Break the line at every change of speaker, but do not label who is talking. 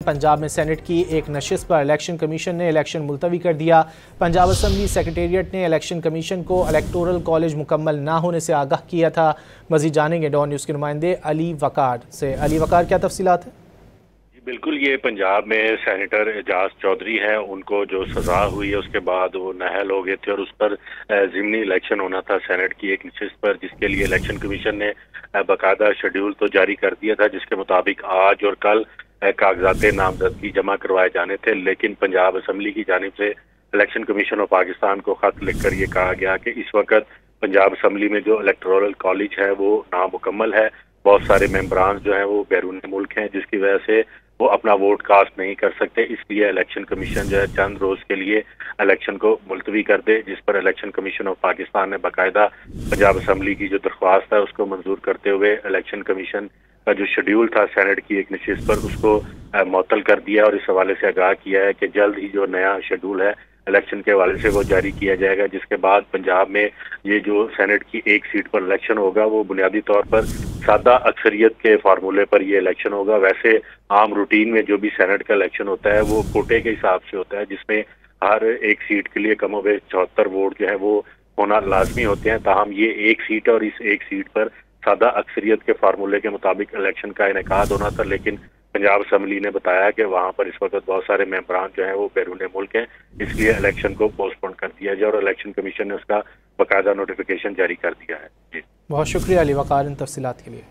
पंजाब में सेनेट की एक नशिस्त पर इलेक्शन कमीशन ने इलेक्शन मुलतवी कर दिया। पंजाब असम्बली सेक्रेटेरिएट ने इलेक्शन कमीशन को इलेक्टोरल कॉलेज मुकम्मल ना होने से आगाह किया था। मज़ीद जानेंगे डॉन न्यूज़ के नुमाइंदे अली वकार से। अली वकार, क्या तफसीलात है?
बिल्कुल, ये पंजाब में सेनेटर एजाज चौधरी हैं, उनको जो सजा हुई है उसके बाद वो नाअहल हो गए थे और उस पर ज़िमनी इलेक्शन होना था सेनेट की एक नशिस्त पर, जिसके लिए इलेक्शन कमीशन ने बाकायदा शेड्यूल तो जारी कर दिया था, जिसके मुताबिक आज और कल कागजात नामजदगी जमा करवाए जाने थे। लेकिन पंजाब असम्बली की जानिब से इलेक्शन कमीशन ऑफ पाकिस्तान को खत लिखकर ये कहा गया कि इस वक्त पंजाब असम्बली में जो इलेक्टोरल कॉलेज है वो नामुकम्मल है। बहुत सारे मेंबरान जो हैं वो बैरून मुल्क हैं, जिसकी वजह से वो अपना वोट कास्ट नहीं कर सकते। इसलिए इलेक्शन कमीशन जो है चंद रोज के लिए इलेक्शन को मुलतवी कर दे, जिस पर इलेक्शन कमीशन ऑफ पाकिस्तान ने बाकायदा पंजाब असम्बली की जो दरख्वास्त है उसको मंजूर करते हुए इलेक्शन कमीशन का जो शेड्यूल था सेनेट की एक नशिस्त पर उसको मुअत्तल कर दिया और इस हवाले से आगाह किया है कि जल्द ही जो नया शेड्यूल है इलेक्शन के हवाले से वो जारी किया जाएगा, जिसके बाद पंजाब में ये जो सेनेट की एक सीट पर इलेक्शन होगा वो बुनियादी तौर पर सादा अक्सरियत के फार्मूले पर ये इलेक्शन होगा। वैसे आम रूटीन में जो भी सेनेट का इलेक्शन होता है वो कोटे के हिसाब से होता है, जिसमें हर एक सीट के लिए कमोबेश 74 वोट जो है वो होना लाजमी होते हैं। ताहम ये एक सीट और इस एक सीट पर सादा अक्सरियत के फार्मूले के मुताबिक इलेक्शन का इनेकाद होना था, लेकिन पंजाब असम्बली ने बताया कि वहां पर इस वक्त बहुत सारे मेंबरान जो हैं वो बैरून मुल्क हैं, इसलिए इलेक्शन को पोस्टपोन कर दिया जाए और इलेक्शन कमीशन ने उसका बाकायदा नोटिफिकेशन जारी कर दिया है। जी,
बहुत शुक्रिया अली वकार इन तफसीलात के लिए।